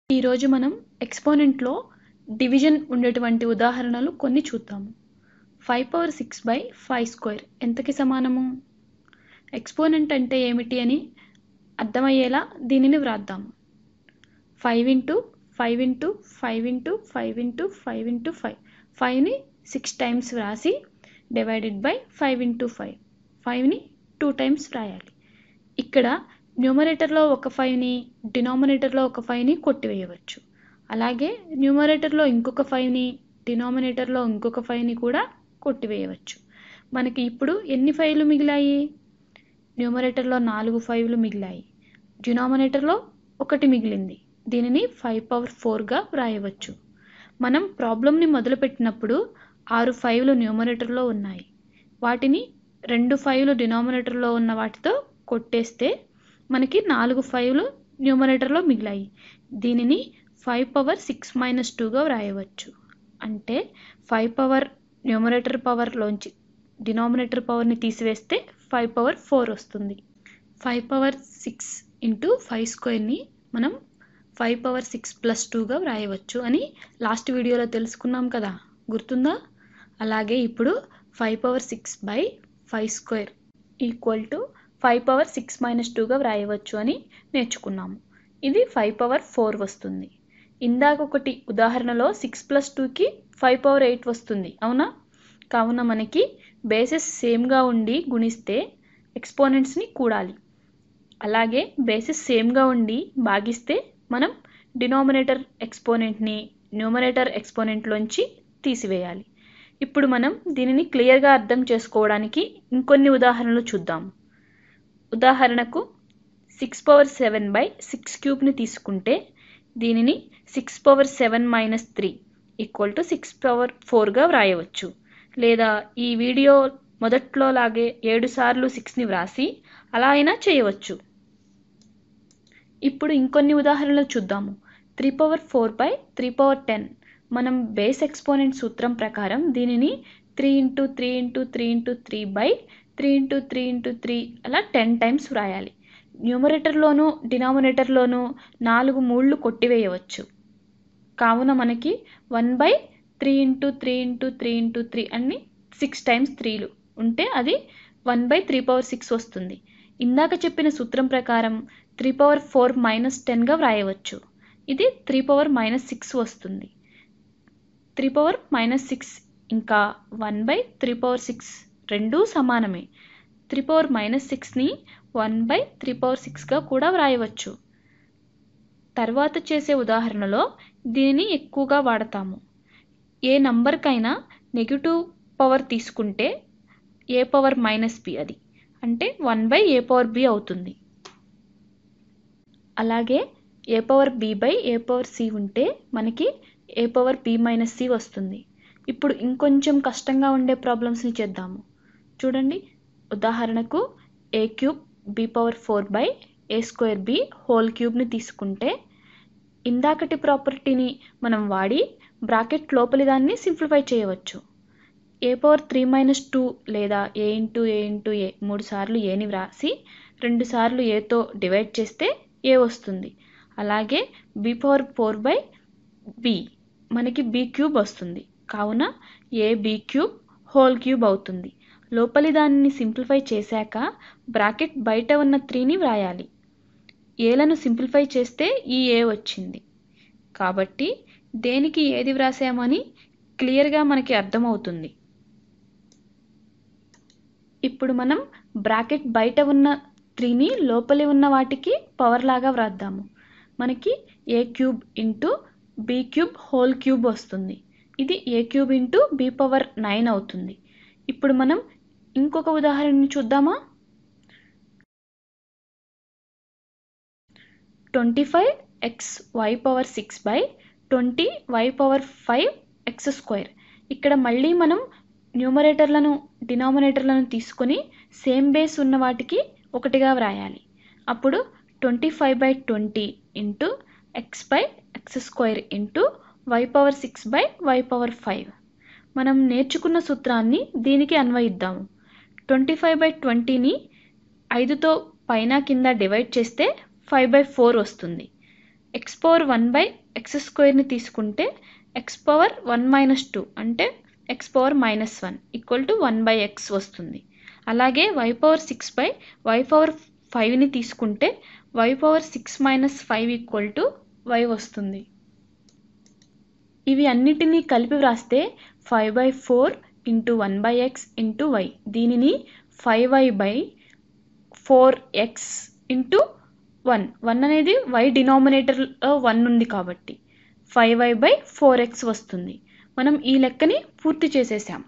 ఈరోజు మనం ఎక్స్పోనెంట్లో డివిజన్ ఉండేటువంటి ఉదాహరణలు కొన్ని చూద్దాము. 5/6/5² ఎంతకి సమానము? ఎక్స్పోనెంట్ అంటే ఏమిటి అని అర్థమయ్యేలా దీనిని వ్రాద్దాము. 5 × 5 × 5 × 5 × 5 × 5 5ని 6 టైమ్స్ వ్రాసి డివైడెడ్ బై 5 × 5 5ని 2 టైమ్స్ వ్రాయాలి. ఇక్కడ న్యూమరేటర్లో ఒక 5ని డినామినేటర్లో ఒక 5ని కొట్టివేయవచ్చు. అలాగే న్యూమరేటర్లో ఇంకొక 5ని డినామినేటర్లో ఇంకొక 5ని కూడా కొట్టివేయవచ్చు. మనకి ఇప్పుడు ఎన్ని 5లు మిగిలాయి? న్యూమరేటర్లో 4 5లు మిగిలాయి, డినామినేటర్లో 1 మిగిలింది. దీనిని 5/4గా వ్రాయవచ్చు. మనం ప్రాబ్లంని మొదలుపెట్టినప్పుడు 6 5లు న్యూమరేటర్లో ఉన్నాయి. వాటిని 2 5లు డినామినేటర్లో ఉన్న వాటితో కొట్టేస్తే మనకి 4 5లు న్యూమరేటర్లో మిగిలాయి. దీనిని 5/6 - 2గా వ్రాయవచ్చు. అంటే 5 పవర్ న్యూమరేటర్ పవర్లోంచి డినామినేటర్ పవర్ని తీసివేస్తే 5/4 వస్తుంది. 5/6 × 5² మనం 5/6 + 2గా వ్రాయవచ్చు అని లాస్ట్ వీడియోలో తెలుసుకున్నాం కదా, గుర్తుందా? అలాగే ఇప్పుడు 5/6/5² = 5/6 - 2గా వ్రాయవచ్చు అని నేర్చుకున్నాము. ఇది 5/4 వస్తుంది. ఇందాక ఒకటి ఉదాహరణలో 6 + 2కి 5/8 వస్తుంది, అవునా? కావున మనకి బేసెస్ సేమ్గా ఉండి గుణిస్తే ఎక్స్పోనెంట్స్ని కూడాలి. అలాగే బేసెస్ సేమ్గా ఉండి భాగిస్తే మనం డినామినేటర్ ఎక్స్పోనెంట్ని న్యూమరేటర్ ఎక్స్పోనెంట్లోంచి తీసివేయాలి. ఇప్పుడు మనం దీనిని క్లియర్గా అర్థం చేసుకోవడానికి ఇంకొన్ని ఉదాహరణలు చూద్దాం. ఉదాహరణకు 6/7/6³ తీసుకుంటే దీనిని 6/7 - 3 = 6/4గా వ్రాయవచ్చు. లేదా ఈ వీడియో మొదట్లో లాగే 7 సార్లు 6ని వ్రాసి అలా అయినా చేయవచ్చు. ఇప్పుడు ఇంకొన్ని ఉదాహరణలు చూద్దాము. 3/4/3/10 మనం బేస్ ఎక్స్పోనెంట్ సూత్రం ప్రకారం దీనిని 3 × 3 × 3 × 3/3 × 3 × 3 అలా 10 టైమ్స్ వ్రాయాలి. న్యూమరేటర్లోనూ డినామినేటర్లోనూ 4 3లు కొట్టివేయవచ్చు. కావున మనకి 1/3 × 3 × 3 × 3 అన్ని 6 టైమ్స్ 3లు ఉంటే అది 1/3/6 వస్తుంది. ఇందాక చెప్పిన సూత్రం ప్రకారం 3/4 - 10గా వ్రాయవచ్చు. ఇది 3/6 వస్తుంది. 3/6 ఇంకా 1/3/6 రెండూ సమానమే. 3/6ని 1/3/6గా కూడా వ్రాయవచ్చు. తర్వాత చేసే ఉదాహరణలో దీనిని ఎక్కువగా వాడతాము. ఏ నంబర్కైనా నెగిటివ్ పవర్ తీసుకుంటే a⁻b అది అంటే 1/ab అవుతుంది. అలాగే ab/ac ఉంటే మనకి ab-c వస్తుంది. ఇప్పుడు ఇంకొంచెం కష్టంగా ఉండే ప్రాబ్లమ్స్ని చేద్దాము. చూడండి, ఉదాహరణకు a³ b/4/a²b³ తీసుకుంటే ఇందాకటి ప్రాపర్టీని మనం వాడి బ్రాకెట్ లోపలి దాన్ని సింప్లిఫై చేయవచ్చు. a⁻3 - 2 లేదా a × a × a 3 సార్లు aని వ్రాసి 2 సార్లు aతో డివైడ్ చేస్తే a వస్తుంది. అలాగే b/4/b మనకి b³ వస్తుంది. కావున ab³ అవుతుంది. లోపలి దానిని సింప్లిఫై చేశాక బ్రాకెట్ బయట ఉన్న 3ని వ్రాయాలి. ఏలను సింప్లిఫై చేస్తే ఈ a వచ్చింది. కాబట్టి దేనికి ఏది వ్రాసామని క్లియర్గా మనకి అర్థమవుతుంది. ఇప్పుడు మనం బ్రాకెట్ బయట ఉన్న 3ని లోపలి ఉన్న వాటికి పవర్ లాగా వ్రాద్దాము. మనకి a³ × b³ వస్తుంది. ఇది a³ × b⁻9 అవుతుంది. ఇప్పుడు మనం ఇంకొక ఉదాహరణని చూద్దామా? 25xy/6/20y5x². ఇక్కడ మళ్ళీ మనం న్యూమరేటర్లను డినామినేటర్లను తీసుకొని సేమ్ బేస్ ఉన్న వాటికి ఒకటిగా వ్రాయాలి. అప్పుడు 25/20 × x/x² y/6/y5. మనం నేర్చుకున్న సూత్రాన్ని దీనికి అన్వయిద్దాము. 25/20ని 5తో పైన కింద డివైడ్ చేస్తే 5/4 వస్తుంది. ఎక్స్ పవర్ 1/x² తీసుకుంటే ఎక్స్ పవర్ 1 - 2 అంటే ఎక్స్ పవర్ -1 = 1/x వస్తుంది. అలాగే y పవర్ 6/y పవర్ 5 తీసుకుంటే y పవర్ 6 - 5 = y వస్తుంది. ఇవి అన్నిటినీ కలిపి వ్రాస్తే 5/4 × 1/x × y. దీనిని 5y/4x × 1 అనేది y డినామినేటర్లో 1 ఉంది కాబట్టి 5y/4x వస్తుంది. మనం ఈ లెక్కని పూర్తి చేసేసాం.